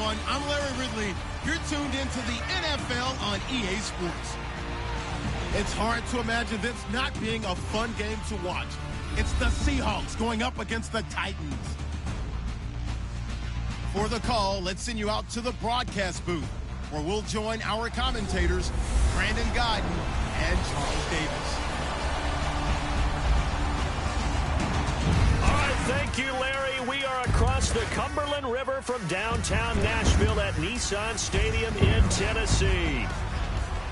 everyone. I'm Larry Ridley. You're tuned into the NFL on EA Sports. It's hard to imagine this not being a fun game to watch. It's the Seahawks going up against the Titans. For the call, let's send you out to the broadcast booth, where we'll join our commentators, Brandon Godden and Charles Davis. Thank you, Larry. We are across the Cumberland River from downtown Nashville at Nissan Stadium in Tennessee.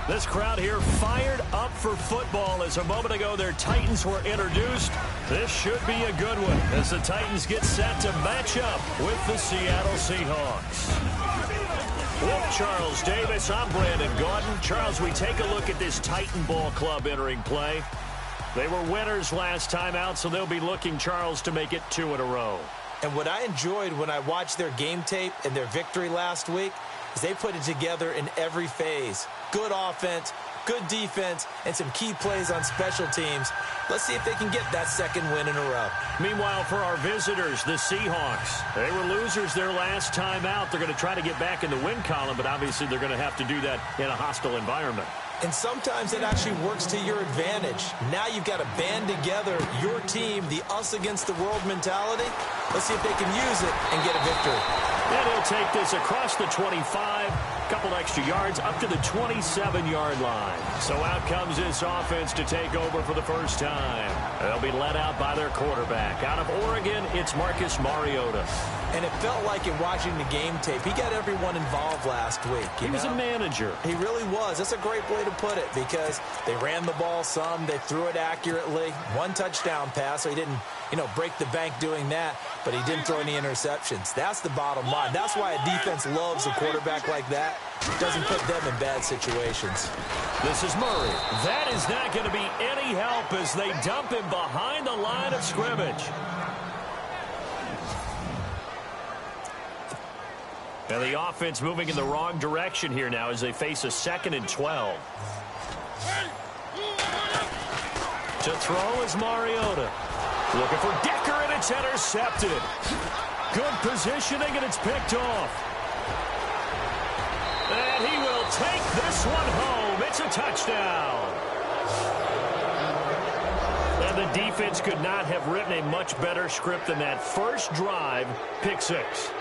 This crowd here fired up for football as a moment ago their Titans were introduced. This should be a good one as the Titans get set to match up with the Seattle Seahawks. With Charles Davis, I'm Brandon Gaudin. Charles, we take a look at this Titan Ball Club entering play. They were winners last time out, so they'll be looking, Charles, to make it 2 in a row. And what I enjoyed when I watched their game tape and their victory last week is they put it together in every phase. Good offense, good defense, and some key plays on special teams. Let's see if they can get that second win in a row. Meanwhile, for our visitors, the Seahawks, they were losers their last time out. They're going to try to get back in the win column, but obviously they're going to have to do that in a hostile environment. And sometimes it actually works to your advantage. Now you've got to band together your team, the us against the world mentality. Let's see if they can use it and get a victory. And he'll take this across the 25, a couple extra yards, up to the 27-yard line. So out comes this offense to take over for the first time. They'll be led out by their quarterback. Out of Oregon, it's Marcus Mariota. And it felt like in watching the game tape, he got everyone involved last week. He was a manager. He really was. That's a great way to put it because they ran the ball some, they threw it accurately. 1 touchdown pass, so he didn't, break the bank doing that, but he didn't throw any interceptions. That's the bottom line. That's why a defense loves a quarterback like that. Doesn't put them in bad situations. This is Murray. That is not going to be any help as they dump him behind the line of scrimmage. And the offense moving in the wrong direction here now as they face a 2nd and 12. To throw is Mariota. Looking for Decker, and it's intercepted. Good positioning, and it's picked off. And he will take this one home. It's a touchdown. And the defense could not have written a much better script than that first drive, pick 6.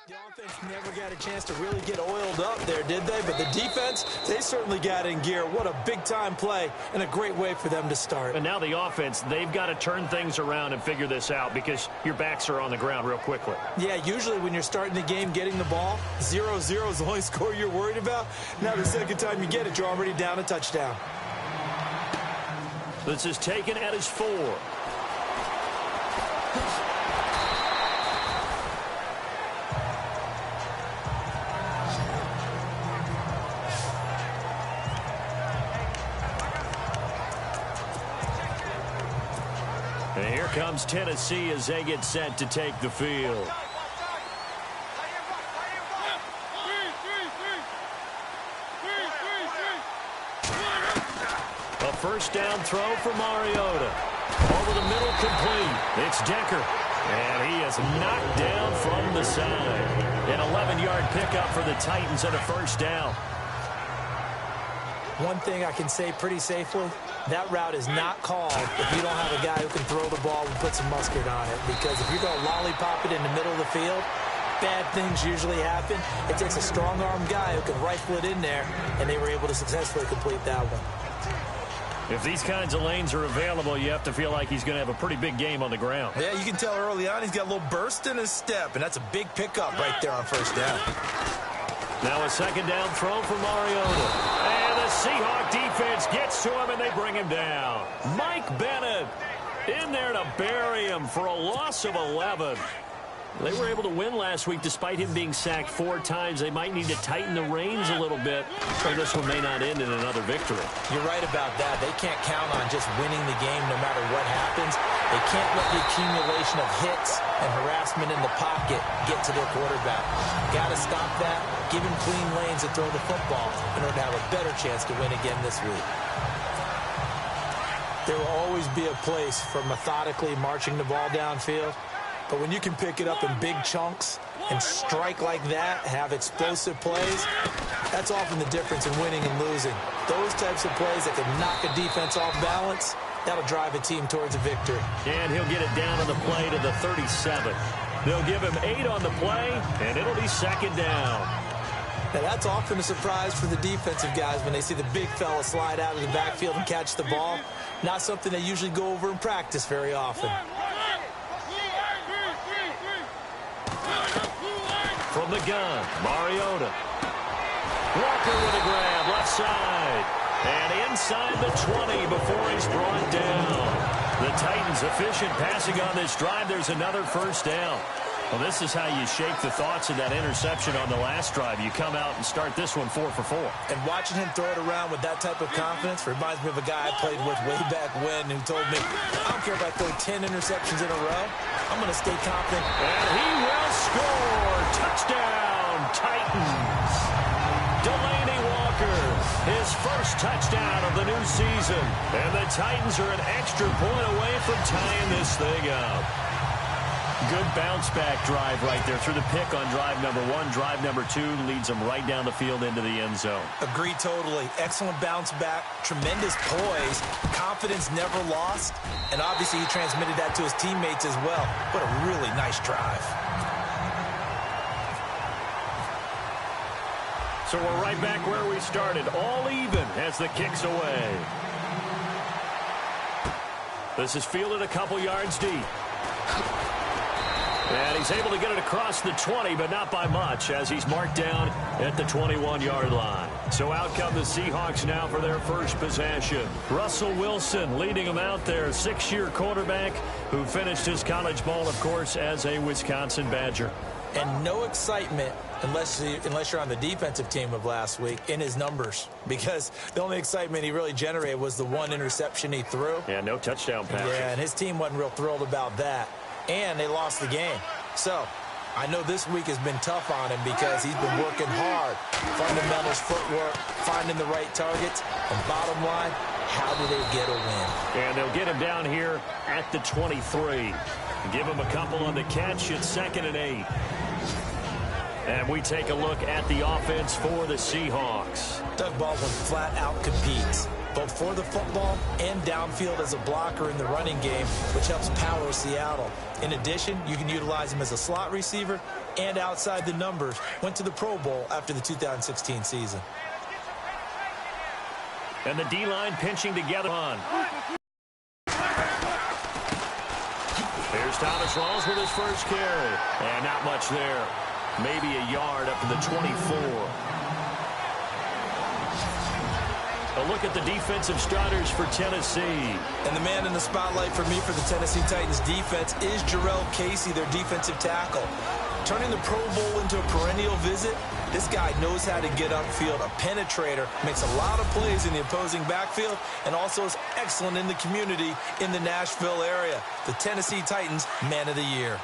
The offense never got a chance to really get oiled up there, did they? But the defense, they certainly got in gear. What a big-time play and a great way for them to start. And now the offense, they've got to turn things around and figure this out because your backs are on the ground real quickly. Yeah, usually when you're starting the game getting the ball, 0-0 is the only score you're worried about. Now the second time you get it, you're already down a touchdown. This is taken at his 4. And here comes Tennessee as they get set to take the field. A first down throw for Mariota. Over the middle, complete. It's Decker. And he is knocked down from the side. An 11-yard pickup for the Titans and a first down. One thing I can say pretty safely, that route is not called if you don't have a guy who can throw the ball and put some mustard on it. Because if you're going to lollipop it in the middle of the field, bad things usually happen. It takes a strong-arm guy who can rifle it in there, and they were able to successfully complete that one. If these kinds of lanes are available, you have to feel like he's going to have a pretty big game on the ground. Yeah, you can tell early on he's got a little burst in his step, and that's a big pickup right there on first down. Now a second down throw for Mariota. And the Seahawk defense gets to him, and they bring him down. Mike Bennett in there to bury him for a loss of 11. They were able to win last week despite him being sacked 4 times. They might need to tighten the reins a little bit, or this one may not end in another victory. You're right about that. They can't count on just winning the game no matter what happens. They can't let the accumulation of hits and harassment in the pocket get to their quarterback. Got to stop that, give him clean lanes to throw the football in order to have a better chance to win again this week. There will always be a place for methodically marching the ball downfield. But when you can pick it up in big chunks and strike like that, have explosive plays, that's often the difference in winning and losing. Those types of plays that can knock a defense off balance, that'll drive a team towards a victory. And he'll get it down on the play to the 37. They'll give him 8 on the play, and it'll be second down. Now, that's often a surprise for the defensive guys when they see the big fella slide out of the backfield and catch the ball. Not something they usually go over in practice very often. From the gun, Mariota. Walker with a grab, left side. And inside the 20 before he's brought down. The Titans efficient passing on this drive. There's another first down. Well, this is how you shake the thoughts of that interception on the last drive. You come out and start this one 4 for 4. And watching him throw it around with that type of confidence reminds me of a guy I played with way back when who told me, I don't care if I throw 10 interceptions in a row. I'm going to stay confident. And he will score. Touchdown, Titans. Delaney Walker, his first touchdown of the new season. And the Titans are an extra point away from tying this thing up. Good bounce-back drive right there through the pick on drive number 1. Drive number 2 leads them right down the field into the end zone. Agree totally. Excellent bounce-back, tremendous poise, confidence never lost, and obviously he transmitted that to his teammates as well. What a really nice drive. So we're right back where we started, all even as the kick's away. This is fielded a couple yards deep. And he's able to get it across the 20, but not by much, as he's marked down at the 21-yard line. So out come the Seahawks now for their first possession. Russell Wilson leading them out there, 6-year quarterback who finished his college ball, of course, as a Wisconsin Badger. And no excitement, unless you're on the defensive team of last week, in his numbers. Because the only excitement he really generated was the one interception he threw. Yeah, no touchdown pass. Yeah, and his team wasn't real thrilled about that. And they lost the game. So, I know this week has been tough on him because he's been working hard. Fundamentals, footwork, finding the right targets. And bottom line, how do they get a win? And they'll get him down here at the 23. Give him a couple on the catch. It's 2nd and 8. And we take a look at the offense for the Seahawks. Doug Baldwin flat out competes, both for the football and downfield as a blocker in the running game, which helps power Seattle. In addition, you can utilize him as a slot receiver and outside the numbers. Went to the Pro Bowl after the 2016 season. And the D-line pinching together on. Here's Thomas Rawls with his first carry. And not much there. Maybe a yard up to the 24. A look at the defensive starters for Tennessee. And the man in the spotlight for me for the Tennessee Titans defense is Jarrell Casey, their defensive tackle. Turning the Pro Bowl into a perennial visit, this guy knows how to get upfield, a penetrator, makes a lot of plays in the opposing backfield, and also is excellent in the community in the Nashville area. The Tennessee Titans Man of the Year.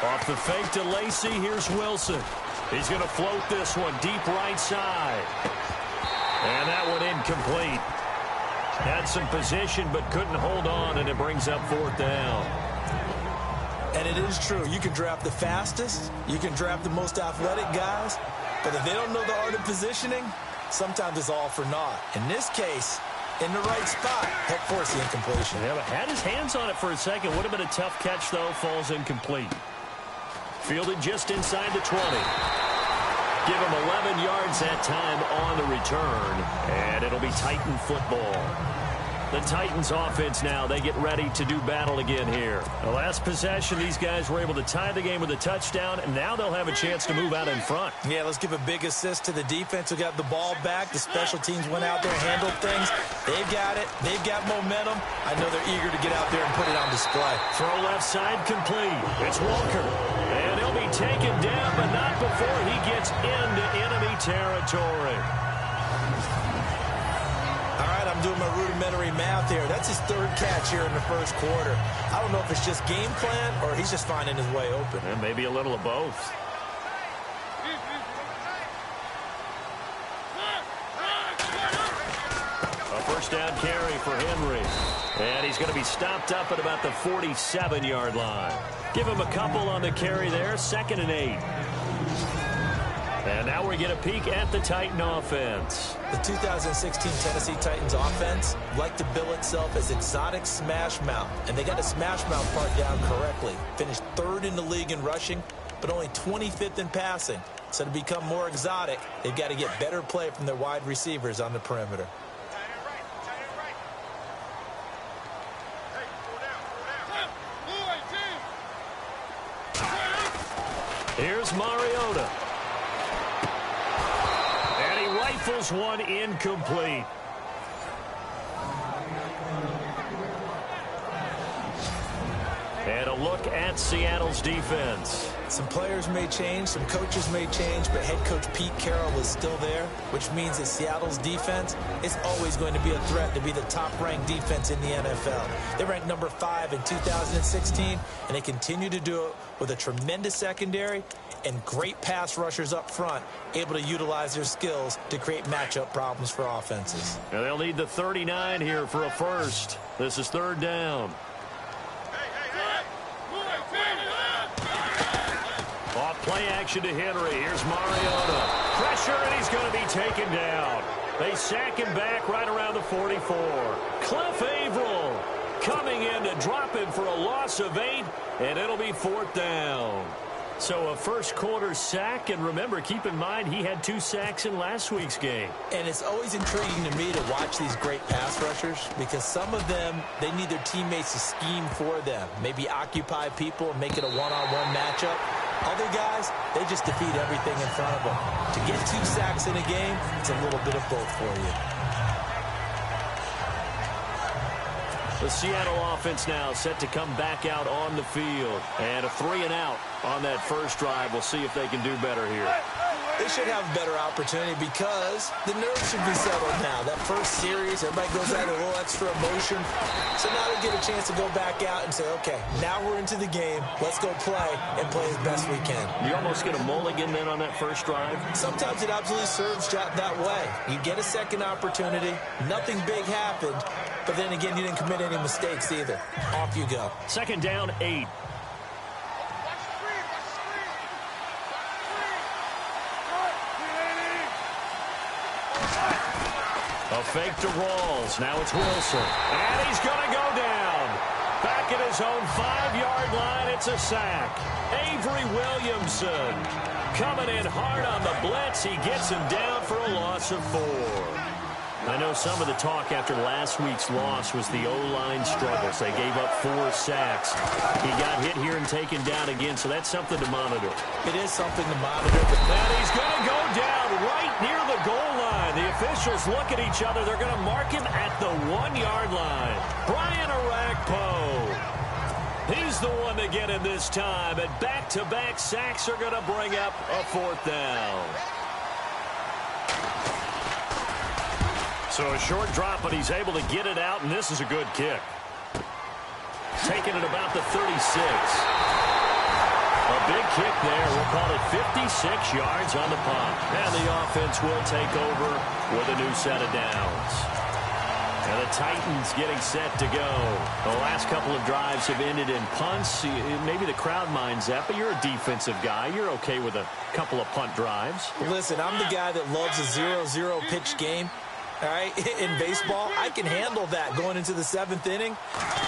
Off the fake to Lacy, here's Wilson. He's going to float this one deep right side. And that one incomplete. Had some position but couldn't hold on, and it brings up 4th down. And it is true. You can draft the fastest. You can draft the most athletic guys. But if they don't know the art of positioning, sometimes it's all for naught. In this case, in the right spot, help force the incompletion. Yeah, but had his hands on it for a second. Would have been a tough catch, though. Falls incomplete. Fielded just inside the 20. Give him 11 yards that time on the return. And it'll be Titan football. The Titans offense now, they get ready to do battle again here. The last possession, these guys were able to tie the game with a touchdown, and now they'll have a chance to move out in front. Yeah, let's give a big assist to the defense who got the ball back. The special teams went out there and handled things. They've got it. They've got momentum. I know they're eager to get out there and put it on display. Throw left side complete. It's Walker. And he'll be taken down, but not before he gets into enemy territory. I'm doing my rudimentary math here. That's his third catch here in the first quarter. I don't know if it's just game plan or he's just finding his way open. And maybe a little of both. A first down carry for Henry. And he's going to be stopped up at about the 47-yard line. Give him a couple on the carry there. 2nd and 8. And now we get a peek at the Titan offense. The 2016 Tennessee Titans offense liked to bill itself as exotic smash mouth. And they got the smash mouth part down correctly. Finished 3rd in the league in rushing, but only 25th in passing. So to become more exotic, they've got to get better play from their wide receivers on the perimeter. Here's Mariota. Rifles one incomplete. And a look at Seattle's defense. Some players may change, some coaches may change, but head coach Pete Carroll is still there, which means that Seattle's defense is always going to be a threat to be the top-ranked defense in the NFL. They ranked number 5 in 2016, and they continue to do it with a tremendous secondary and great pass rushers up front, able to utilize their skills to create matchup problems for offenses. And they'll need the 39 here for a first. This is 3rd down. Off play action to Henry. Here's Mariota. Pressure, and he's going to be taken down. They sack him back right around the 44. Cliff Averill coming in to drop him for a loss of 8, and it'll be 4th down. So a first quarter sack, and remember, keep in mind, he had 2 sacks in last week's game. And it's always intriguing to me to watch these great pass rushers because some of them, they need their teammates to scheme for them. Maybe occupy people and make it a one-on-one matchup. Other guys, they just defeat everything in front of them. To get 2 sacks in a game, it's a little bit of both for you. The Seattle offense now set to come back out on the field. And a 3-and-out on that first drive. We'll see if they can do better here. They should have a better opportunity because the nerves should be settled now. That first series, everybody goes out with a little extra emotion. So now they get a chance to go back out and say, okay, now we're into the game. Let's go play and play as best we can. You almost get a mulligan then on that first drive? Sometimes it absolutely serves that way. You get a second opportunity. Nothing big happened. But then again, you didn't commit any mistakes either. Off you go. 2nd down, 8. A fake to Rawls. Now it's Wilson. And he's going to go down. Back at his own 5-yard line, it's a sack. Avery Williamson coming in hard on the blitz. He gets him down for a loss of 4. I know some of the talk after last week's loss was the O-line struggles. They gave up 4 sacks. He got hit here and taken down again, so that's something to monitor. It is something to monitor. And he's going to go down right near the goal line. The officials look at each other. They're going to mark him at the 1-yard line. Brian Arakpo. He's the one to get him this time. And back-to-back sacks are going to bring up a 4th down. So a short drop, but he's able to get it out, and this is a good kick. Taking it about the 36. A big kick there. We'll call it 56 yards on the punt. And the offense will take over with a new set of downs. And the Titans getting set to go. The last couple of drives have ended in punts. Maybe the crowd minds that, but you're a defensive guy. You're okay with a couple of punt drives. Listen, I'm the guy that loves a 0-0 pitch game. All right, in baseball, I can handle that going into the 7th inning.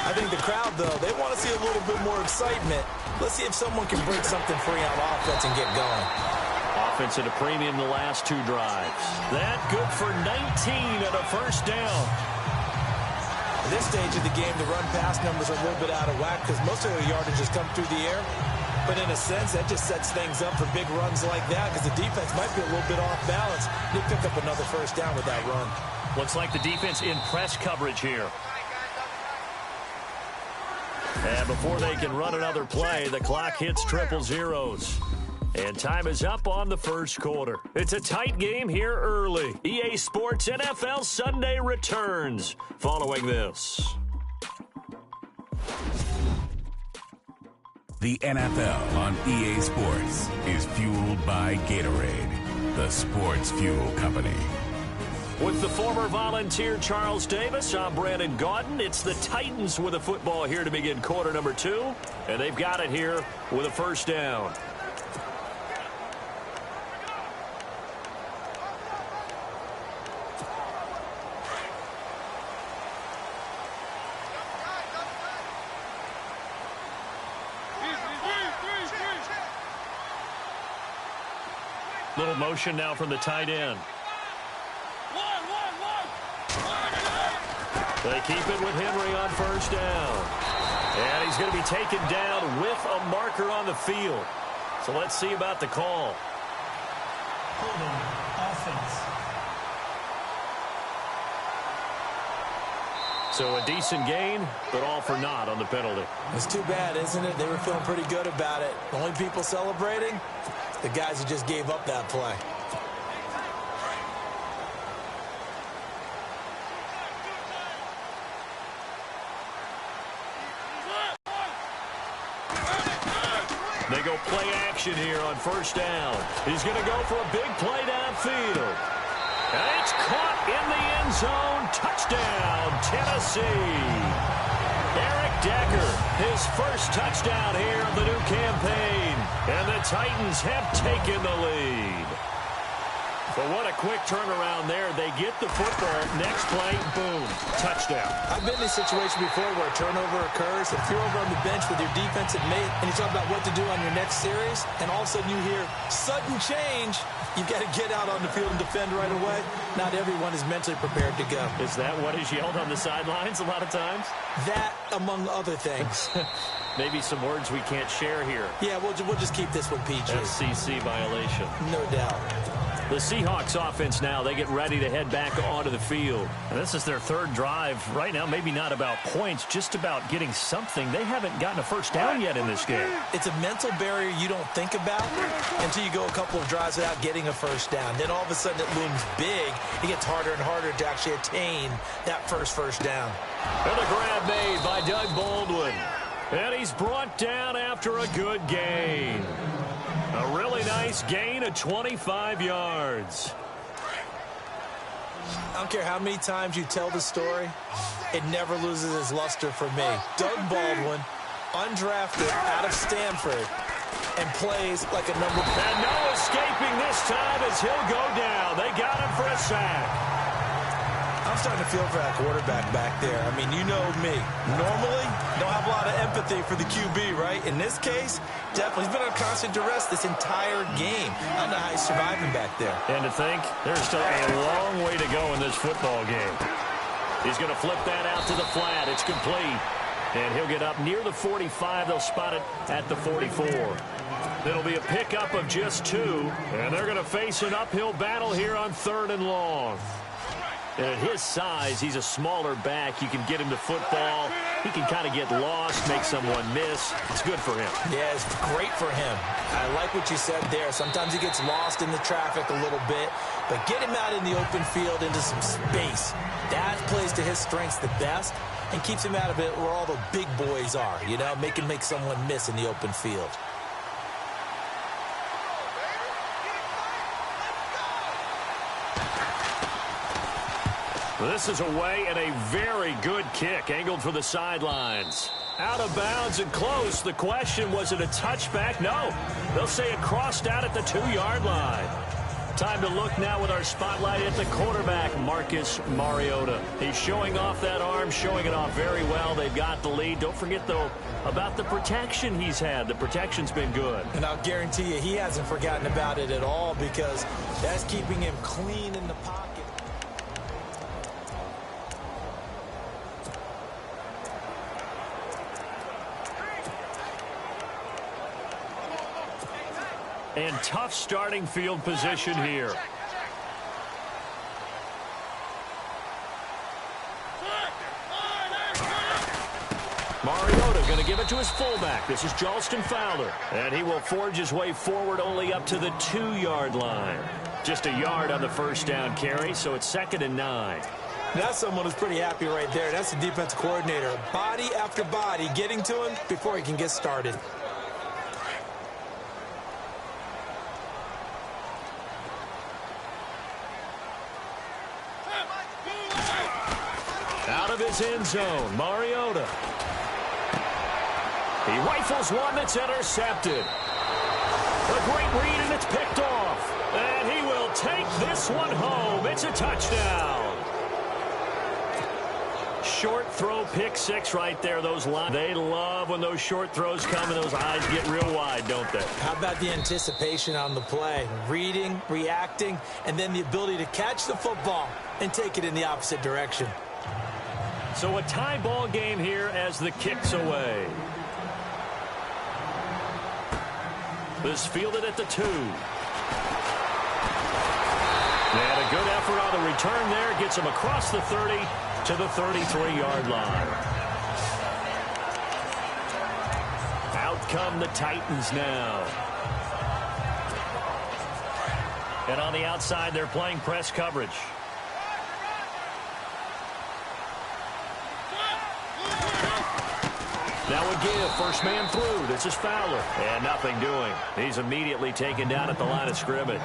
I think the crowd, though, they want to see a little bit more excitement. Let's see if someone can break something free on offense and get going. Offense at a premium the last 2 drives. That good for 19 at a first down. This stage of the game, the run-pass numbers are a little bit out of whack because most of the yardage has come through the air. But in a sense, that just sets things up for big runs like that because the defense might be a little bit off balance. They pick up another first down with that run. Looks like the defense in press coverage here. And before they can run another play, the clock hits triple zeros. And time is up on the first quarter. It's a tight game here early. EA Sports NFL Sunday returns following this. The NFL on EA Sports is fueled by Gatorade, the sports fuel company. With the former Volunteer Charles Davis, I'm Brandon Gaudin. It's the Titans with a football here to begin quarter number 2. And they've got it here with a first down. Little motion now from the tight end. They keep it with Henry on first down. And he's going to be taken down with a marker on the field. So let's see about the call. Offense. So a decent gain, but all for naught on the penalty. It's too bad, isn't it? They were feeling pretty good about it. The only people celebrating, the guys who just gave up that play. They go play action here on first down. He's going to go for a big play downfield. And it's caught in the end zone. Touchdown, Tennessee. Eric Decker, his first touchdown here of the new campaign. And the Titans have taken the lead. But what a quick turnaround there. They get the football. Next play, boom, touchdown. I've been in this situation before where a turnover occurs. If you're over on the bench with your defensive mate and you talk about what to do on your next series, and all of a sudden you hear sudden change, you've got to get out on the field and defend right away. Not everyone is mentally prepared to go. Is that what is yelled on the sidelines a lot of times? That, among other things. Maybe some words we can't share here. Yeah, we'll just keep this one PG. FCC violation. No doubt. The Seahawks offense now, they get ready to head back onto the field. And this is their third drive right now. Maybe not about points, just about getting something. They haven't gotten a first down yet in this game. It's a mental barrier you don't think about until you go a couple of drives without getting a first down. Then all of a sudden it looms big. It gets harder and harder to actually attain that first down. And the grab made by Doug Baldwin. And he's brought down after a good gain. A really nice gain of 25 yards. I don't care how many times you tell the story, it never loses its luster for me. Doug Baldwin, undrafted out of Stanford, and plays like a number. And no escaping this time as he'll go down. They got him for a sack. I'm starting to feel for that quarterback back there. I mean, you know me. Normally, don't have a lot of empathy for the QB, right? In this case, definitely. He's been on constant duress this entire game. I don't know how he's surviving back there. And to think, there's still a long way to go in this football game. He's going to flip that out to the flat. It's complete. And he'll get up near the 45. They'll spot it at the 44. It'll be a pickup of just 2. And they're going to face an uphill battle here on 3rd and long. And at his size, he's a smaller back. You can get him to football. He can kind of get lost, make someone miss. It's good for him. Yeah, it's great for him. I like what you said there. Sometimes he gets lost in the traffic a little bit, but get him out in the open field into some space. That plays to his strengths the best and keeps him out of it where all the big boys are, you know, make someone miss in the open field. This is away and a very good kick, angled for the sidelines. Out of bounds and close. The question, was it a touchback? No. They'll say it crossed out at the 2-yard line. Time to look now with our spotlight at the quarterback, Marcus Mariota. He's showing off that arm, showing it off very well. They've got the lead. Don't forget, though, about the protection he's had. The protection's been good. And I'll guarantee you he hasn't forgotten about it at all because that's keeping him clean in the pocket. And tough starting field position here. Mariota going to give it to his fullback. This is Jalston Fowler. And he will forge his way forward only up to the 2-yard line. Just a yard on the first down carry, so it's 2nd and 9. That's someone who's pretty happy right there. That's the defensive coordinator. Body after body getting to him before he can get started. Out of his end zone, Mariota. He rifles one that's intercepted. A great read, and it's picked off. And he will take this one home. It's a touchdown. Short throw, pick six right there. Those lines, they love when those short throws come and those eyes get real wide, don't they? How about the anticipation on the play? Reading, reacting, and then the ability to catch the football and take it in the opposite direction. So a tie ball game here as the kick's away. This fielded at the 2. And a good effort on the return there. Gets him across the 30 to the 33-yard line. Out come the Titans now. And on the outside, they're playing press coverage. That would give first man through. This is Fowler. And nothing doing. He's immediately taken down at the line of scrimmage.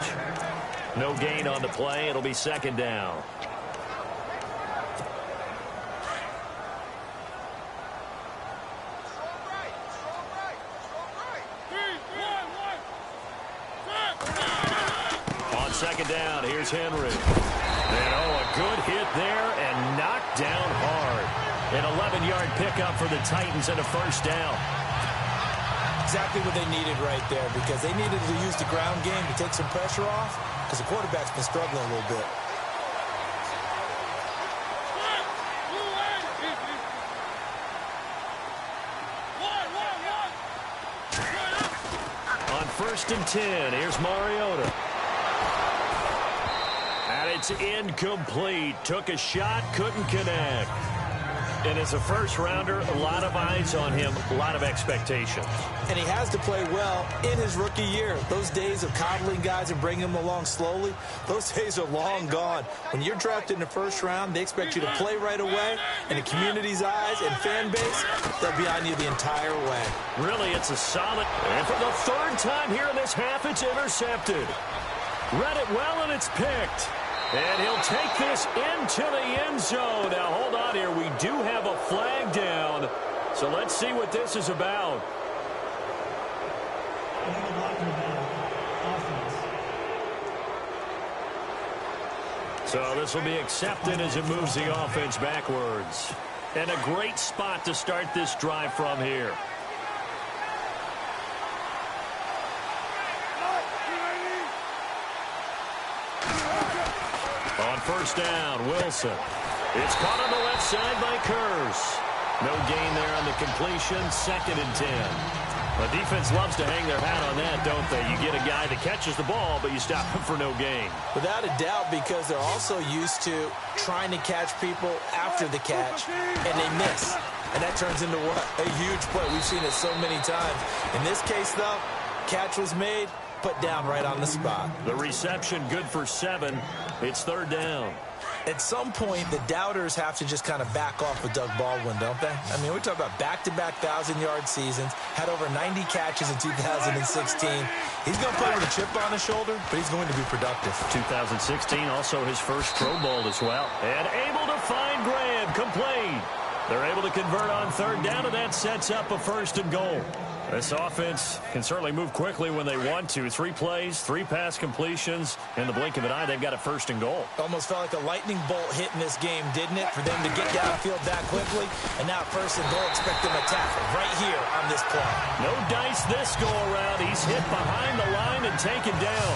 No gain on the play. It'll be 2nd down. On 2nd down, here's Henry. And a good hit there and knocked down hard. An 11-yard pickup for the Titans and a first down. Exactly what they needed right there, because they needed to use the ground game to take some pressure off, because the quarterback's been struggling a little bit. On 1st and 10, here's Mariota. And it's incomplete. Took a shot, couldn't connect. And as a first-rounder, a lot of eyes on him, a lot of expectations. And he has to play well in his rookie year. Those days of coddling guys and bringing them along slowly, those days are long gone. When you're drafted in the first round, they expect you to play right away. And the community's eyes and fan base, they'll be on you the entire way. Really, it's a solid. And for the 3rd time here in this half, it's intercepted. Read it well, and it's picked. And he'll take this into the end zone. Now, hold on here. We do have a flag down. So let's see what this is about. So this will be accepted as it moves the offense backwards. And a great spot to start this drive from here. On 1st down, Wilson. It's caught on the left side by Kurz. No gain there on the completion. 2nd and 10. The defense loves to hang their hat on that, don't they? You get a guy that catches the ball, but you stop him for no gain. Without a doubt, because they're also used to trying to catch people after the catch, and they miss. And that turns into what? A huge play. We've seen it so many times. In this case, though, catch was made, put down right on the spot. The reception good for 7. It's 3rd down. At some point, the doubters have to just kind of back off with Doug Baldwin, don't they? I mean, we're talking about back-to-back 1,000-yard seasons, had over 90 catches in 2016. He's going to play with a chip on his shoulder, but he's going to be productive. 2016, also his first Pro Bowl as well. And able to find Graham, complete. They're able to convert on 3rd down, and that sets up a 1st and goal. This offense can certainly move quickly when they want to. 3 plays, 3 pass completions. In the blink of an eye, they've got a 1st and goal. Almost felt like a lightning bolt hit in this game, didn't it? For them to get downfield that quickly. And now 1st and goal, expect them to tackle right here on this play. No dice this go around. He's hit behind the line and taken down.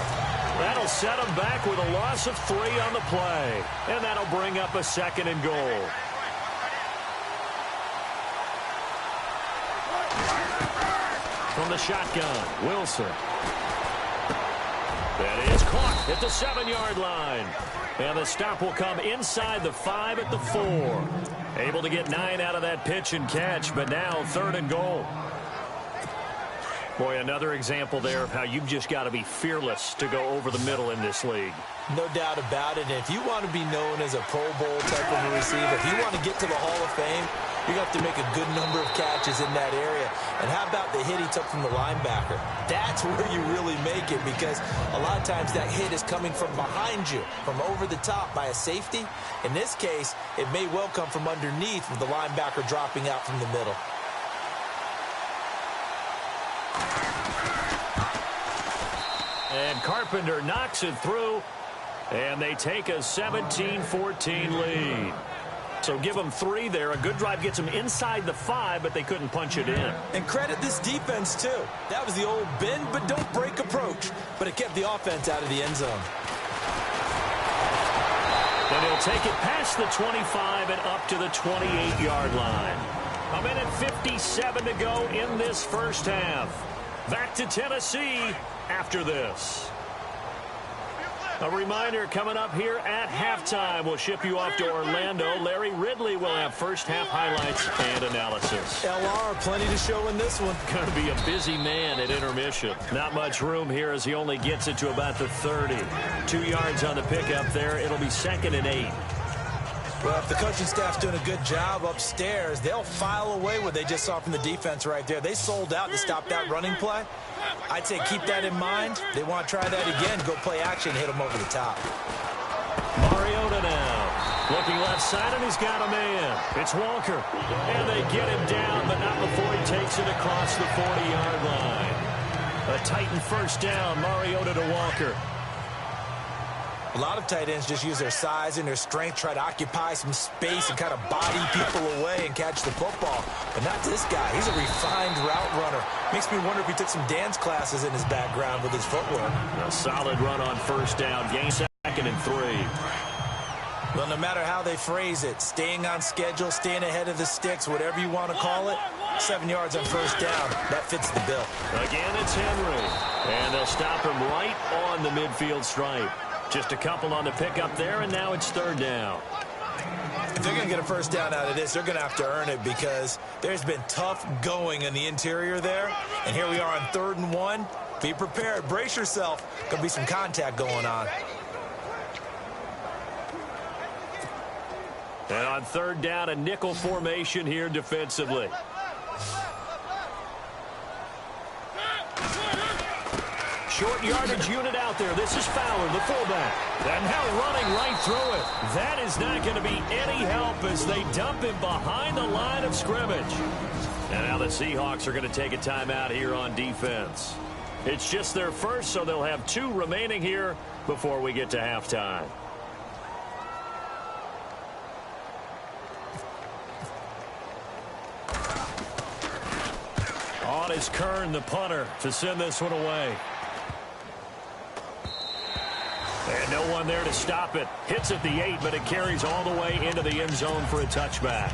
That'll set him back with a loss of 3 on the play. And that'll bring up a 2nd and goal. From the shotgun, Wilson. That is caught at the 7-yard line. And the stop will come inside the 5 at the 4. Able to get 9 out of that pitch and catch, but now 3rd and goal. Boy, another example there of how you've just got to be fearless to go over the middle in this league. No doubt about it. And if you want to be known as a Pro Bowl type of a receiver, if you want to get to the Hall of Fame, you have to make a good number of catches in that area. And how about the hit he took from the linebacker? That's where you really make it, because a lot of times that hit is coming from behind you, from over the top by a safety. In this case, it may well come from underneath with the linebacker dropping out from the middle. And Carpenter knocks it through, and they take a 17-14 lead. So give them 3 there. A good drive gets them inside the 5, but they couldn't punch it in. And credit this defense, too. That was the old bend but don't break approach, but it kept the offense out of the end zone. And he'll take it past the 25 and up to the 28-yard line. A minute 57 to go in this first half. Back to Tennessee after this. A reminder coming up here at halftime. We'll ship you off to Orlando. Larry Ridley will have first half highlights and analysis. LR, plenty to show in this one. Going to be a busy man at intermission. Not much room here as he only gets it to about the 30. 2 yards on the pickup there. It'll be 2nd and 8. Well, if the coaching staff's doing a good job upstairs, they'll file away what they just saw from the defense right there. They sold out to stop that running play. I'd say keep that in mind. They want to try that again, go play action, hit them over the top. Mariota now. Looking left side, and he's got a man. It's Walker. And they get him down, but not before he takes it across the 40-yard line. A Titan first down, Mariota to Walker. A lot of tight ends just use their size and their strength, try to occupy some space and kind of body people away and catch the football. But not this guy. He's a refined route runner. Makes me wonder if he took some dance classes in his background with his footwork. A solid run on first down. Gain 2nd and 3. Well, no matter how they phrase it, staying on schedule, staying ahead of the sticks, whatever you want to call it, 7 yards on first down, that fits the bill. Again, it's Henry. And they'll stop him right on the midfield stripe. Just a couple on the pickup there, and now it's 3rd down. If they're going to get a first down out of this, they're going to have to earn it, because there's been tough going in the interior there. And here we are on 3rd and 1. Be prepared. Brace yourself. Going to be some contact going on. And on 3rd down, a nickel formation here defensively. Short yardage unit out there. This is Fowler, the fullback. And now running right through it. That is not going to be any help as they dump him behind the line of scrimmage. And now the Seahawks are going to take a timeout here on defense. It's just their first, so they'll have 2 remaining here before we get to halftime. On is Kern, the punter, to send this one away. And no one there to stop it. Hits at the 8, but it carries all the way into the end zone for a touchback.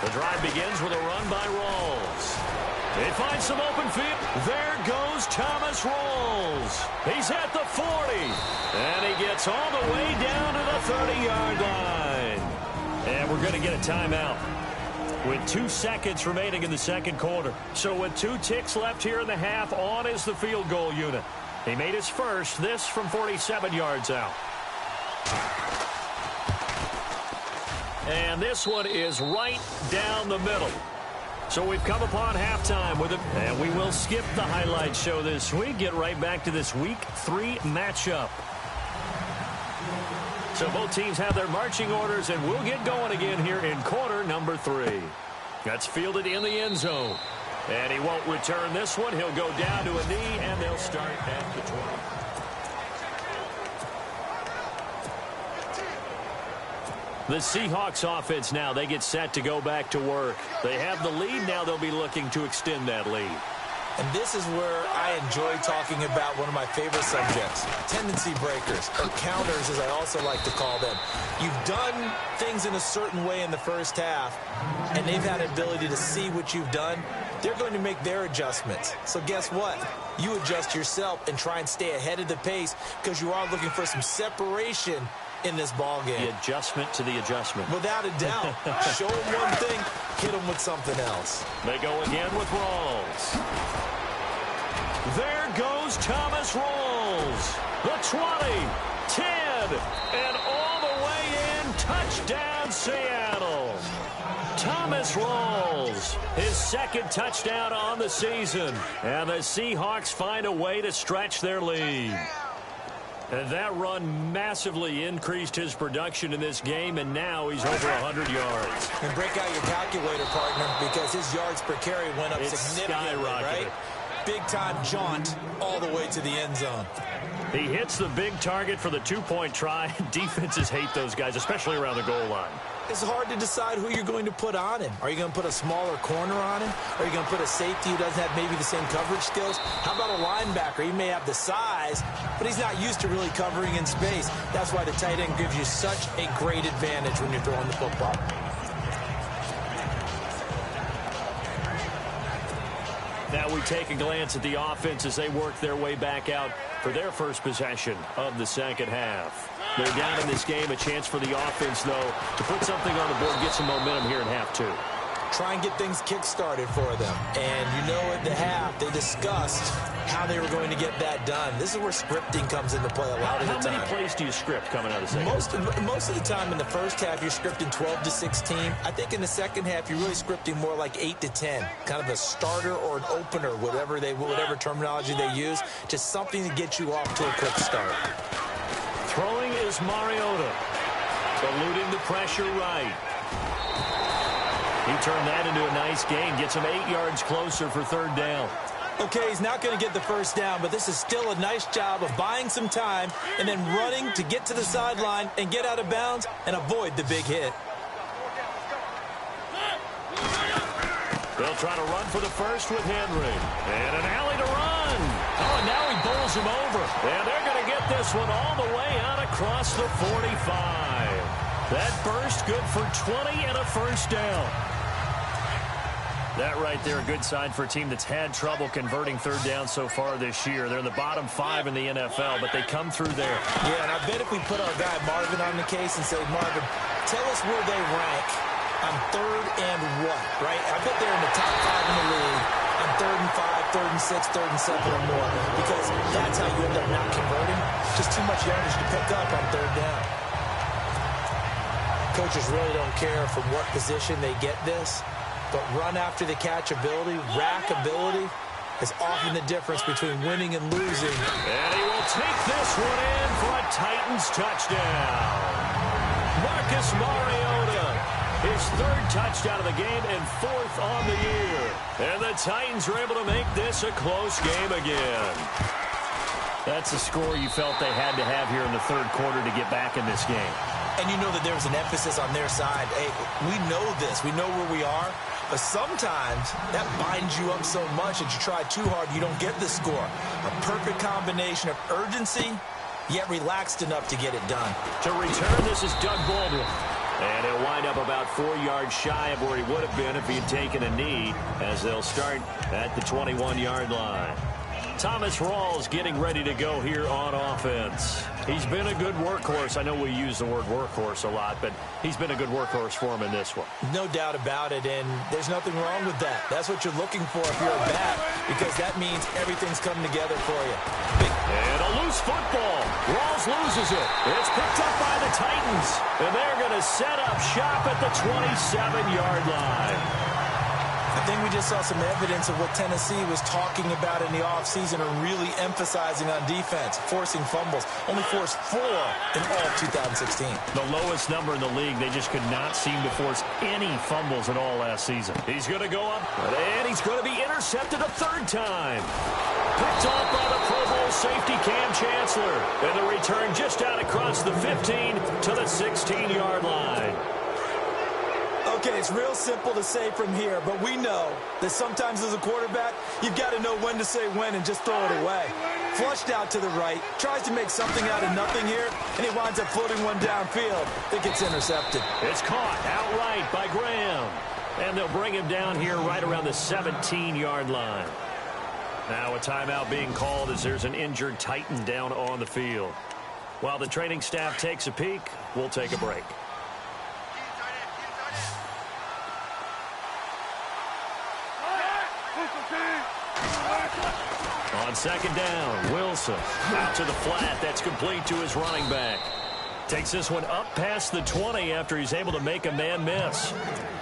The drive begins with a run by Rawls. They find some open field. There goes Thomas Rawls. He's at the 40. And he gets all the way down to the 30-yard line. And we're going to get a timeout with 2 seconds remaining in the second quarter. So with 2 ticks left here in the half, on is the field goal unit. He made his first, this from 47 yards out. And this one is right down the middle. So we've come upon halftime with it, and we will skip the highlight show this week. Get right back to this Week 3 matchup. So both teams have their marching orders, and we'll get going again here in quarter number 3. That's fielded in the end zone. And he won't return this one. He'll go down to a knee, and they'll start at the 20. The Seahawks offense now, they get set to go back to work. They have the lead. Now they'll be looking to extend that lead. And this is where I enjoy talking about one of my favorite subjects, tendency breakers, or counters as I also like to call them. You've done things in a certain way in the first half, and they've had an ability to see what you've done. They're going to make their adjustments. So guess what? You adjust yourself and try and stay ahead of the pace because you are looking for some separation in this ball game. The adjustment to the adjustment. Without a doubt. Show them one thing, hit them with something else. They go again with Rawls. There goes Thomas Rawls. The 20, 10, and all the way in. Touchdown, Seattle. Thomas Rawls, his second touchdown on the season. And the Seahawks find a way to stretch their lead. And that run massively increased his production in this game, and now he's over 100 yards. And break out your calculator, partner, because his yards per carry went up significantly, right? Big-time jaunt all the way to the end zone. He hits the big target for the two-point try. Defenses hate those guys, especially around the goal line. It's hard to decide who you're going to put on him. Are you going to put a smaller corner on him? Are you going to put a safety who doesn't have maybe the same coverage skills? How about a linebacker? He may have the size, but he's not used to really covering in space. That's why the tight end gives you such a great advantage when you're throwing the football. Now we take a glance at the offense as they work their way back out for their first possession of the second half. They're down in this game. A chance for the offense, though, to put something on the board, get some momentum here in half two. Try and get things kick-started for them. And you know at the half, they discussed how they were going to get that done. This is where scripting comes into play a lot of the time. How many plays do you script coming out of the second half? Most of the time in the first half, you're scripting 12 to 16. I think in the second half, you're really scripting more like 8 to 10. Kind of a starter or an opener, whatever terminology they use. Just something to get you off to a quick start. Throwing is Mariota. Eluding the pressure right. He turned that into a nice gain. Gets him 8 yards closer for third down. Okay, he's not going to get the first down, but this is still a nice job of buying some time and then running to get to the sideline and get out of bounds and avoid the big hit. They'll try to run for the first with Henry. And an alley to run. Oh, and now he bowls him over. And they're going to get this one all the way out across the 45. That burst good for 20 and a first down. That right there, a good sign for a team that's had trouble converting third down so far this year. They're in the bottom 5 in the NFL, but they come through there. Yeah, and I bet if we put our guy Marvin on the case and say, Marvin, tell us where they rank on third and what, right? I bet they're in the top 5 in the league on third and 5, third and 6, third and 7 or more, because that's how you end up not converting. Just too much yardage to pick up on third down. Coaches really don't care from what position they get this, but run after the catch ability, rack ability, is often the difference between winning and losing. And he will take this one in for a Titans touchdown. Marcus Mariota, his third touchdown of the game and 4th on the year. And the Titans are able to make this a close game again. That's a score you felt they had to have here in the third quarter to get back in this game. And you know that there was an emphasis on their side. Hey, we know this. We know where we are. But sometimes that binds you up so much that you try too hard, you don't get the score. A perfect combination of urgency, yet relaxed enough to get it done. To return, this is Doug Baldwin. And he'll wind up about 4 yards shy of where he would have been if he had taken a knee, as they'll start at the 21-yard line. Thomas Rawls getting ready to go here on offense. He's been a good workhorse. I know we use the word workhorse a lot, but he's been a good workhorse for him in this one. No doubt about it, and there's nothing wrong with that. That's what you're looking for if you're a back, because that means everything's coming together for you. And a loose football. Rawls loses it. It's picked up by the Titans, and they're going to set up shop at the 27-yard line. I think we just saw some evidence of what Tennessee was talking about in the offseason and really emphasizing on defense, forcing fumbles. Only forced 4 in all of 2016. The lowest number in the league. They just could not seem to force any fumbles at all last season. He's going to go up, and he's going to be intercepted a third time. Picked off by the Pro Bowl safety Cam Chancellor. And the return just out across the 15 to the 16-yard line. Okay, it's real simple to say from here, but we know that sometimes as a quarterback, you've got to know when to say when and just throw it away. Flushed out to the right, tries to make something out of nothing here, and he winds up floating one downfield. I think it's intercepted. It's caught outright by Graham. And they'll bring him down here right around the 17-yard line. Now a timeout being called as there's an injured Titan down on the field. While the training staff takes a peek, we'll take a break. On second down, Wilson out to the flat. That's complete to his running back. Takes this one up past the 20 after he's able to make a man miss.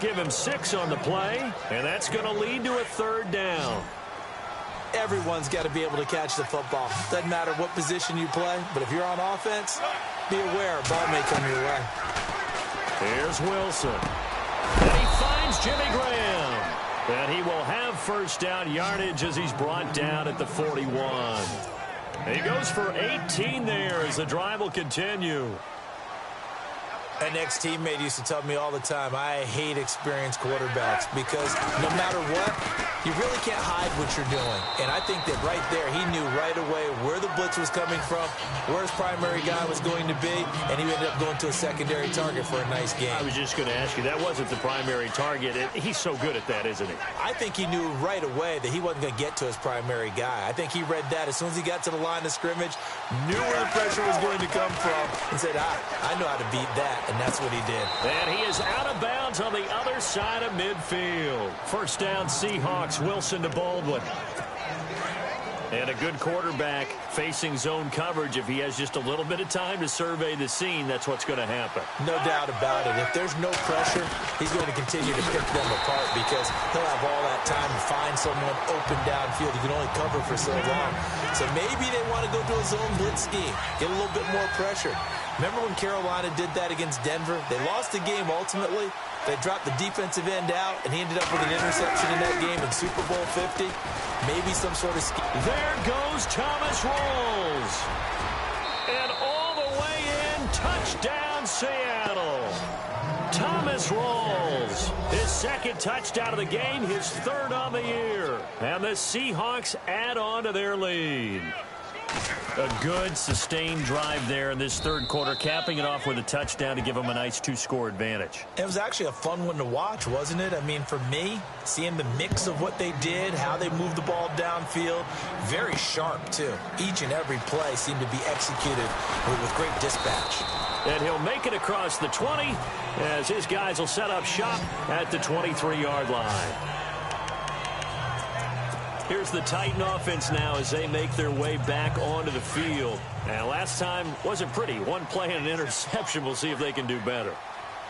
Give him 6 on the play, and that's going to lead to a third down. Everyone's got to be able to catch the football. Doesn't matter what position you play, but if you're on offense, be aware a ball may come your way. Here's Wilson. And he finds Jimmy Graham. And he will have first down yardage as he's brought down at the 41. He goes for 18 there as the drive will continue. An ex-teammate used to tell me all the time, I hate experienced quarterbacks because no matter what, you really can't hide what you're doing. And I think that right there, he knew right away where the blitz was coming from, where his primary guy was going to be, and he ended up going to a secondary target for a nice game. I was just going to ask you, that wasn't the primary target. He's so good at that, isn't he? I think he knew right away that he wasn't going to get to his primary guy. I think he read that as soon as he got to the line of scrimmage, knew where the pressure was going to come from, and said, I know how to beat that. And that's what he did. And he is out of bounds on the other side of midfield. First down, Seahawks. Wilson to Baldwin. And a good quarterback facing zone coverage. If he has just a little bit of time to survey the scene, that's what's going to happen. No doubt about it. If there's no pressure, he's going to continue to pick them apart because he'll have all that time to find someone open downfield. He can only cover for so long. So maybe they want to go to a zone blitz scheme, get a little bit more pressure. Remember when Carolina did that against Denver? They lost the game ultimately. They dropped the defensive end out, and he ended up with an interception in that game in Super Bowl 50. Maybe some sort of scheme. There goes Thomas Rolls. And all the way in, touchdown Seattle. Thomas Rolls, his second touchdown of the game, his third on the year. And the Seahawks add on to their lead. A good, sustained drive there in this third quarter, capping it off with a touchdown to give them a nice 2-score advantage. It was actually a fun one to watch, wasn't it? I mean, for me, seeing the mix of what they did, how they moved the ball downfield, very sharp, too. Each and every play seemed to be executed with great dispatch. And he'll make it across the 20 as his guys will set up shop at the 23-yard line. Here's the Titan offense now as they make their way back onto the field. And last time wasn't pretty. One play and an interception. We'll see if they can do better.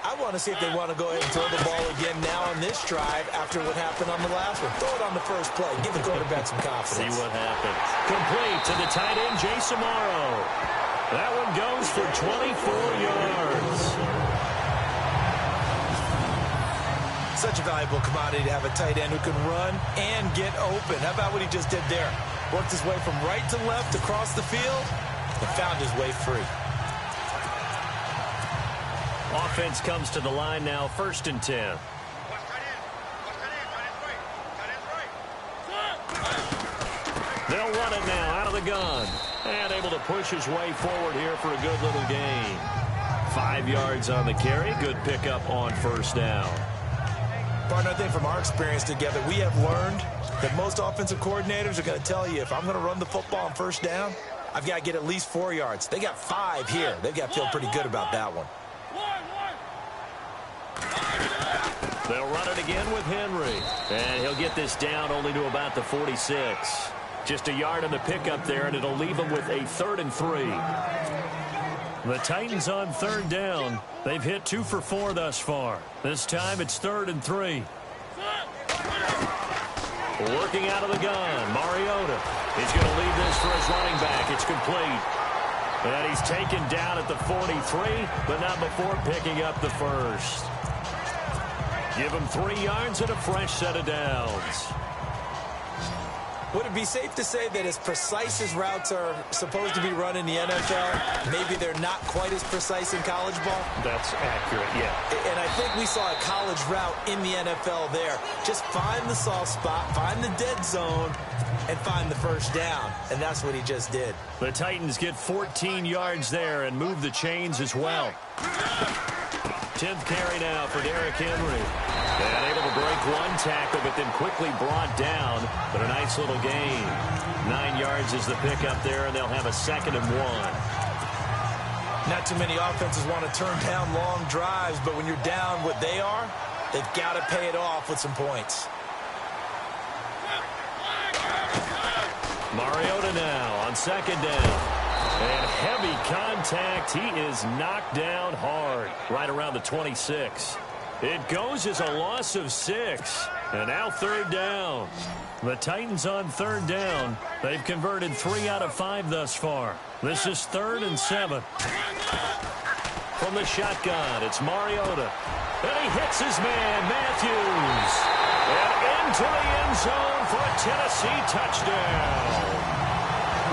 I want to see if they want to go ahead and throw the ball again now on this drive after what happened on the last one. Throw it on the first play. Give the quarterback some confidence. See what happens. Complete to the tight end, Jason Morrow. That one goes for 24 yards. Such a valuable commodity to have a tight end who can run and get open. How about what he just did there? Worked his way from right to left across the field and found his way free. Offense comes to the line now, 1st and 10. They'll run it now out of the gun. And able to push his way forward here for a good little gain. 5 yards on the carry. Good pickup on first down. Partner, I think from our experience together, we have learned that most offensive coordinators are going to tell you, if I'm going to run the football on first down, I've got to get at least 4 yards. They got 5 here. They've got to feel pretty good about that one. They'll run it again with Henry. And he'll get this down only to about the 46. Just a yard on the pickup there, and it'll leave him with a 3rd and 3. The Titans on 3rd down. They've hit 2 for 4 thus far. This time it's 3rd and 3. Working out of the gun, Mariota. He's going to leave this for his running back. It's complete. And he's taken down at the 43, but not before picking up the first. Give him 3 yards and a fresh set of downs. Would it be safe to say that as precise as routes are supposed to be run in the NFL, maybe they're not quite as precise in college ball? That's accurate, yeah. And I think we saw a college route in the NFL there. Just find the soft spot, find the dead zone, and find the first down. And that's what he just did. The Titans get 14 yards there and move the chains as well. 10th carry now for Derrick Henry. And able to break one tackle, but then quickly brought down. But a nice little gain. 9 yards is the pickup there, and they'll have a 2nd and 1. Not too many offenses want to turn down long drives, but when you're down what they are, they've got to pay it off with some points. Mariota now on 2nd down. And heavy contact. He is knocked down hard right around the 26. It goes as a loss of 6. And now 3rd down. The Titans on 3rd down. They've converted 3 out of 5 thus far. This is 3rd and 7. From the shotgun, it's Mariota. And he hits his man, Matthews. And into the end zone for a Tennessee touchdown.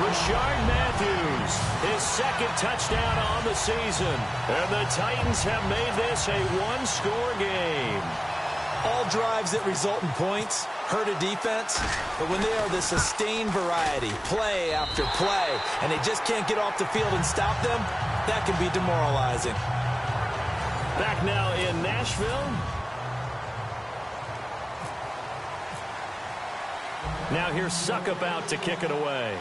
Rashard Matthews, his 2nd touchdown on the season. And the Titans have made this a one-score game. All drives that result in points hurt a defense, but when they are the sustained variety, play after play, and they just can't get off the field and stop them, that can be demoralizing. Back now in Nashville. Now here's Suckup out to kick it away.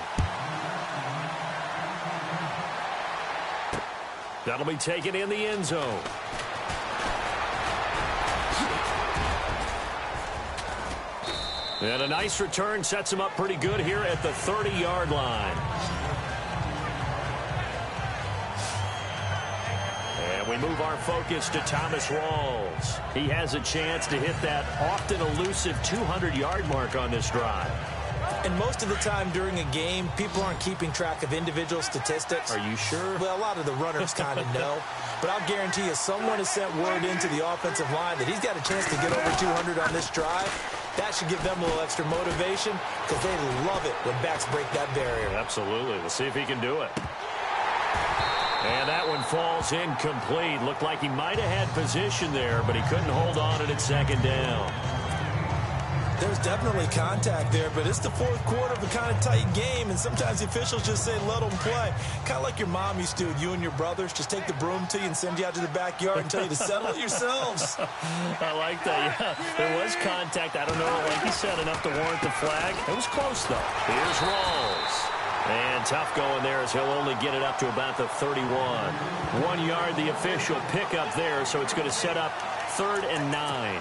That'll be taken in the end zone. And a nice return sets him up pretty good here at the 30-yard line. And we move our focus to Thomas Rawls. He has a chance to hit that often elusive 200-yard mark on this drive. And most of the time during a game, people aren't keeping track of individual statistics. Are you sure? Well, a lot of the runners kind of know. But I'll guarantee you someone has sent word into the offensive line that he's got a chance to get over 200 on this drive. That should give them a little extra motivation because they love it when backs break that barrier. Absolutely. We'll see if he can do it. And that one falls incomplete. Looked like he might have had position there, but he couldn't hold on to it at 2nd down. There's definitely contact there, but it's the 4th quarter of a kind of tight game, and sometimes the officials just say, let them play. Kind of like your mom used to with you and your brothers. Just take the broom to you and send you out to the backyard and tell you to settle it yourselves. I like that, yeah. There was contact. I don't know, like you said, enough to warrant the flag. It was close, though. Here's Rawls. And tough going there as he'll only get it up to about the 31. 1 yard, the official pickup there, so it's going to set up 3rd and 9.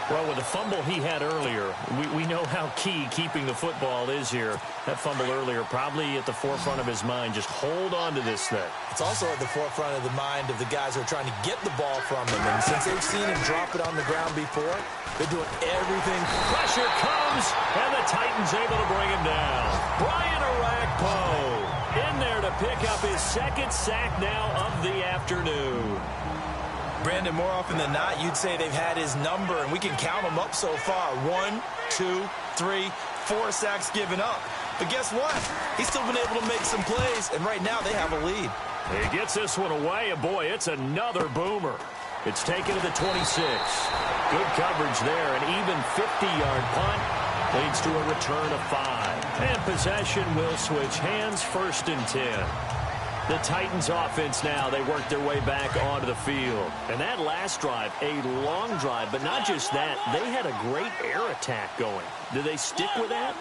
Well, with the fumble he had earlier, we know how key keeping the football is here. That fumble earlier probably at the forefront of his mind. Just hold on to this thing. It's also at the forefront of the mind of the guys who are trying to get the ball from him. And since they've seen him drop it on the ground before, they're doing everything. Pressure comes, and the Titans able to bring him down. Brian Orakpo in there to pick up his 2nd sack now of the afternoon. Brandon, more often than not, you'd say they've had his number, and we can count them up so far. 1, 2, 3, 4 sacks given up. But guess what? He's still been able to make some plays, and right now they have a lead. He gets this one away, and boy, it's another boomer. It's taken to the 26. Good coverage there, an even 50-yard punt leads to a return of 5. And possession will switch hands, 1st and 10. The Titans offense now, they work their way back onto the field. And that last drive, a long drive, but not just that, they had a great air attack going. Do they stick with that?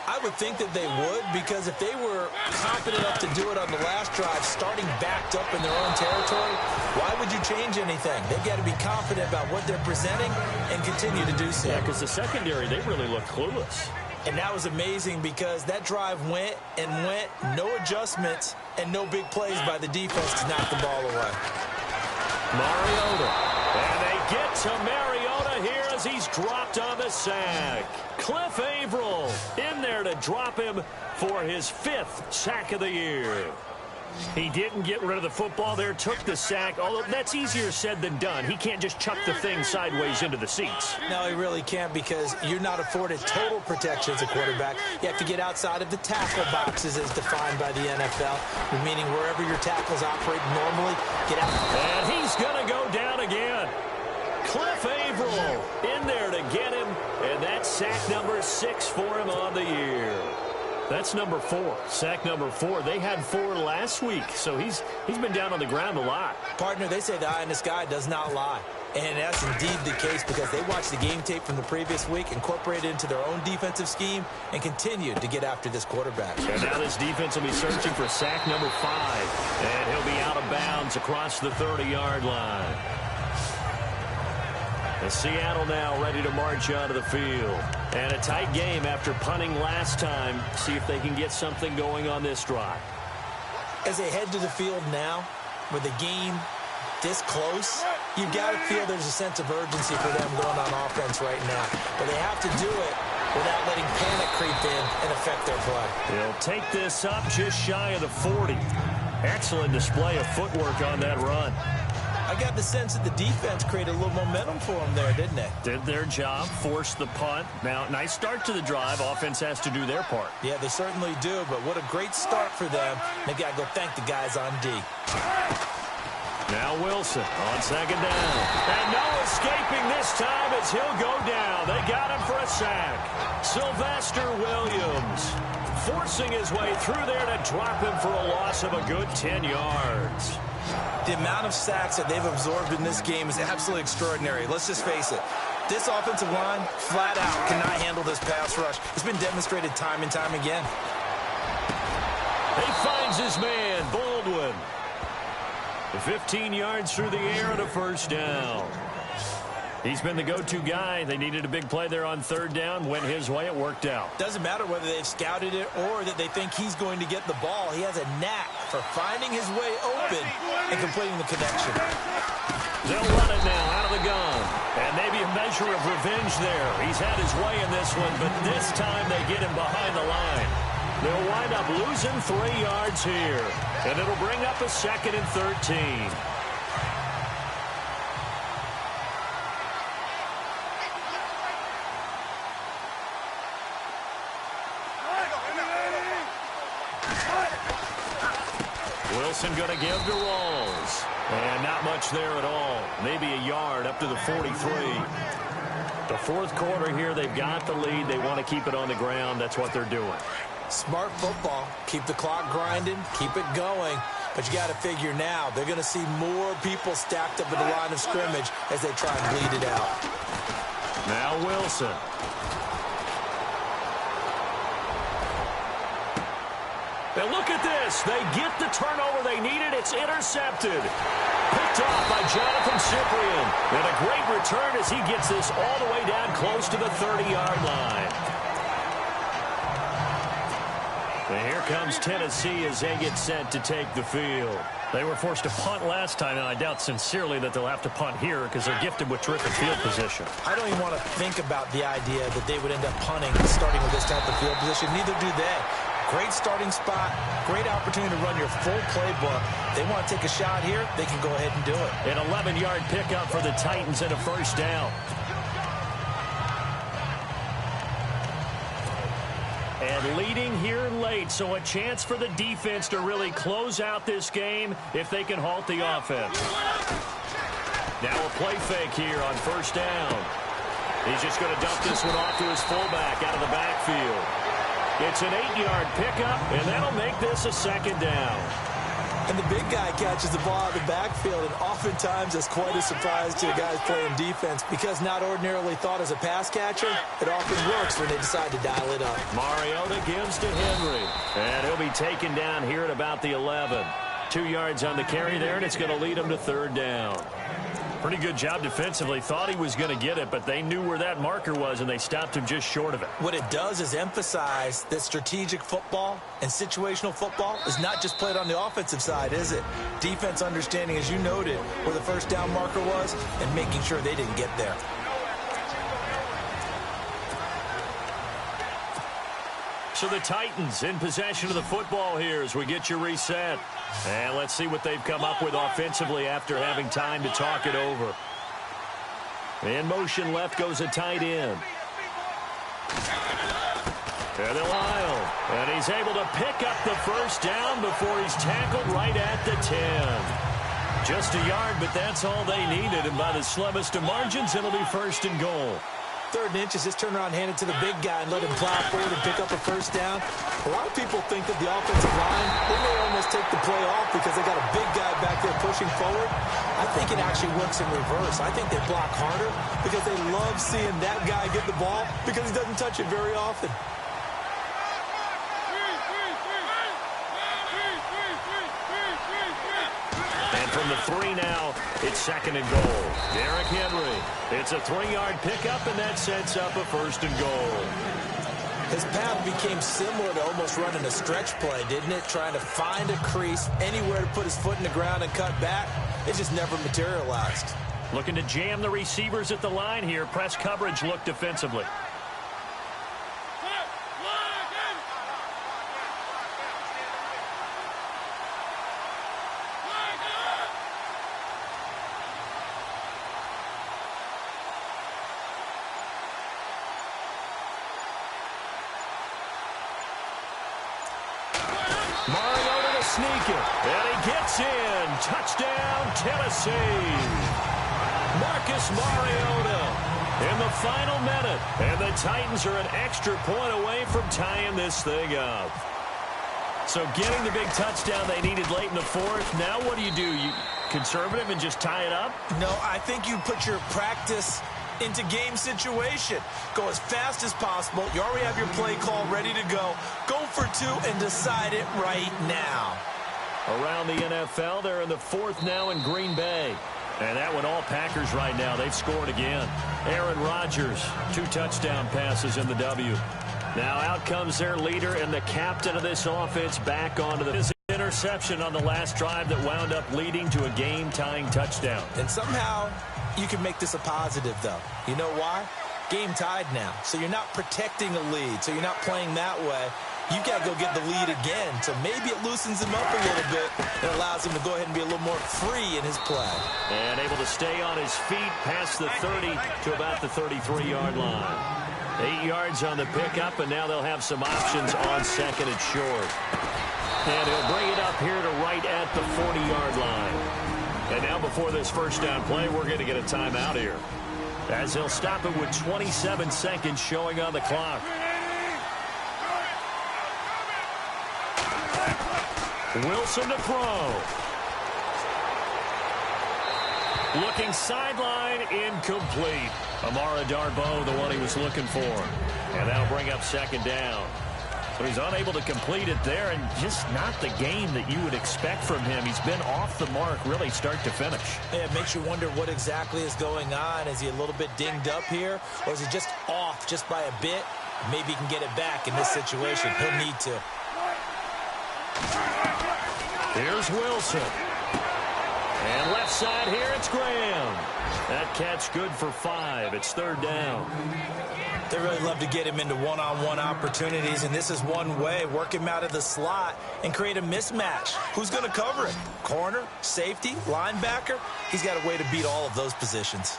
I would think that they would, because if they were confident enough to do it on the last drive, starting backed up in their own territory, why would you change anything? They've got to be confident about what they're presenting and continue to do so. Yeah, because the secondary, they really look clueless. And that was amazing because that drive went and went, no adjustments, and no big plays by the defense to knock the ball away. Mariota. And they get to Mariota here as he's dropped on the sack. Cliff Averill in there to drop him for his 5th sack of the year. He didn't get rid of the football there, took the sack, although that's easier said than done. He can't just chuck the thing sideways into the seats. No, he really can't, because you're not afforded total protection as a quarterback. You have to get outside of the tackle boxes as defined by the NFL, meaning wherever your tackles operate normally, get out. And he's going to go down again. Cliff Averill in there to get him, and that's sack number 6 for him on the year. That's number 4, sack number 4. They had 4 last week, so he's been down on the ground a lot. Partner, they say the eye in the sky does not lie. And that's indeed the case, because they watched the game tape from the previous week, incorporated it into their own defensive scheme, and continued to get after this quarterback. And now this defense will be searching for sack number 5. And he'll be out of bounds across the 30-yard line. And Seattle now ready to march onto the field. And a tight game after punting last time. See if they can get something going on this drive. As they head to the field now, with the game this close, you've got to feel there's a sense of urgency for them going on offense right now. But they have to do it without letting panic creep in and affect their play. He'll take this up just shy of the 40. Excellent display of footwork on that run. I got the sense that the defense created a little momentum for them there, didn't they? Did their job, forced the punt. Now, nice start to the drive. Offense has to do their part. Yeah, they certainly do, but what a great start for them. They got to go thank the guys on D. Now Wilson on second down. And no escaping this time as he'll go down. They got him for a sack. Sylvester Williams forcing his way through there to drop him for a loss of a good 10 yards. The amount of sacks that they've absorbed in this game is absolutely extraordinary. Let's just face it. This offensive line, flat out, cannot handle this pass rush. It's been demonstrated time and time again. He finds his man, Baldwin. 15 yards through the air and a first down. He's been the go-to guy. They needed a big play there on third down. Went his way. It worked out. Doesn't matter whether they've scouted it or that they think he's going to get the ball. He has a knack for finding his way open and completing the connection. They'll run it now out of the gun. And maybe a measure of revenge there. He's had his way in this one, but this time they get him behind the line. They'll wind up losing 3 yards here. And it'll bring up a 2nd and 13. Wilson going to give to Rawls. And not much there at all. Maybe a yard up to the 43. The fourth quarter here, they've got the lead. They want to keep it on the ground. That's what they're doing. Smart football. Keep the clock grinding. Keep it going. But you got to figure now, they're going to see more people stacked up at the line of scrimmage as they try and bleed it out. Now Wilson. And look at this. They get the turnover they needed. It's intercepted. Picked off by Jonathan Cyprien. And a great return as he gets this all the way down close to the 30-yard line. And here comes Tennessee as they get set to take the field. They were forced to punt last time, and I doubt sincerely that they'll have to punt here because they're gifted with terrific field position. I don't even want to think about the idea that they would end up punting starting with this type of field position. Neither do they. Great starting spot, great opportunity to run your full playbook. They want to take a shot here, they can go ahead and do it. An 11-yard pickup for the Titans and a first down. And leading here late, so a chance for the defense to really close out this game if they can halt the offense. Now a play fake here on first down. He's just going to dump this one off to his fullback out of the backfield. It's an 8-yard pickup, and that'll make this a 2nd down. And the big guy catches the ball out of the backfield, and oftentimes it's quite a surprise to the guys playing defense because not ordinarily thought as a pass catcher, it often works when they decide to dial it up. Mariota gives to Henry, and he'll be taken down here at about the 11. 2 yards on the carry there, and it's going to lead him to 3rd down. Pretty good job defensively. Thought he was going to get it, but they knew where that marker was, and they stopped him just short of it. What it does is emphasize that strategic football and situational football is not just played on the offensive side, is it? Defense understanding, as you noted, where the first down marker was and making sure they didn't get there. So the Titans in possession of the football here as we get you reset. And let's see what they've come up with offensively after having time to talk it over. In motion left goes a tight end. And Lyle. And he's able to pick up the first down before he's tackled right at the 10. Just a yard, but that's all they needed. And by the slimmest of margins, it'll be first and goal. 3rd and inches, just turn around, hand it to the big guy, and let him plow forward and pick up a first down. A lot of people think that the offensive line, they may almost take the play off because they got a big guy back there pushing forward. I think it actually works in reverse. I think they block harder because they love seeing that guy get the ball because he doesn't touch it very often. And from the 3 now, it's 2nd and goal. Derrick Henry. It's a 3-yard pickup, and that sets up a first and goal. His path became similar to almost running a stretch play, didn't it? Trying to find a crease, anywhere to put his foot in the ground and cut back. It just never materialized. Looking to jam the receivers at the line here. Press coverage look defensively. Mariota to sneak it, and he gets in. Touchdown, Tennessee. Marcus Mariota in the final minute, and the Titans are an extra point away from tying this thing up. So getting the big touchdown they needed late in the 4th. Now what do? You conservative and just tie it up? No, I think you put your practice into game situation. Go as fast as possible. You already have your play call ready to go. Go for 2 and decide it right now. Around the NFL, they're in the 4th now in Green Bay. And that one all Packers right now. They've scored again. Aaron Rodgers, 2 touchdown passes in the W. Now out comes their leader and the captain of this offense back onto the interception on the last drive that wound up leading to a game-tying touchdown. And somehow you can make this a positive, though. You know why? Game tied now. So you're not protecting a lead. So you're not playing that way. You got to go get the lead again. So maybe it loosens him up a little bit and allows him to go ahead and be a little more free in his play. And able to stay on his feet past the 30 to about the 33-yard line. 8 yards on the pickup, and now they'll have some options on 2nd and short. And he'll bring it up here to right at the 40-yard line. And now before this first down play, we're going to get a timeout here, as they'll stop it with 27 seconds showing on the clock. Wilson to throw. Looking sideline, incomplete. Amara Darboh, the one he was looking for. And that'll bring up 2nd down. So he's unable to complete it there, and just not the game that you would expect from him. He's been off the mark really start to finish. Yeah, it makes you wonder what exactly is going on. Is he a little bit dinged up here, or is he just off just by a bit? Maybe he can get it back in this situation. He'll need to. Here's Wilson. And left side here, it's Graham. That catch good for 5. It's 3rd down. They really love to get him into one-on-one opportunities, and this is one way. Work him out of the slot and create a mismatch. Who's going to cover it? Corner, safety, linebacker? He's got a way to beat all of those positions.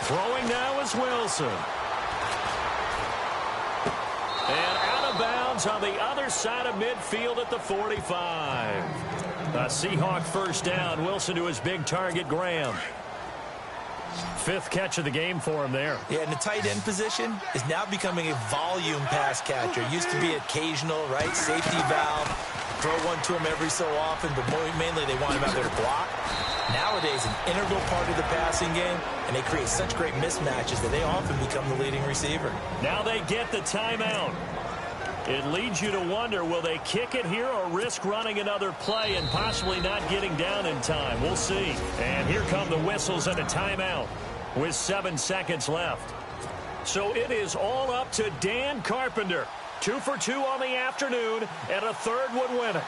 Throwing now is Wilson. And out of bounds on the other side of midfield at the 45. A Seahawk first down. Wilson to his big target, Graham. 5th catch of the game for him there. Yeah, and the tight end position is now becoming a volume pass catcher. Used to be occasional, right? Safety valve. Throw one to him every so often, but mainly they want him out there to block. Nowadays, an integral part of the passing game, and they create such great mismatches that they often become the leading receiver. Now they get the timeout. It leads you to wonder, will they kick it here or risk running another play and possibly not getting down in time? We'll see. And here come the whistles and a timeout with 7 seconds left. So it is all up to Dan Carpenter. 2 for 2 on the afternoon, and a 3rd would win it.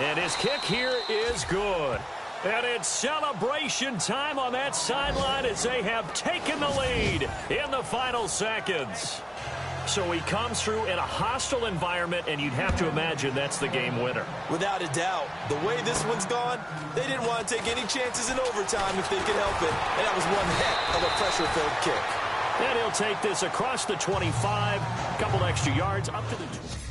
And his kick here is good. And it's celebration time on that sideline as they have taken the lead in the final seconds. So he comes through in a hostile environment, and you'd have to imagine that's the game winner. Without a doubt. The way this one's gone, they didn't want to take any chances in overtime if they could help it. And that was one heck of a pressure-filled kick. And he'll take this across the 25, a couple extra yards up to the 20.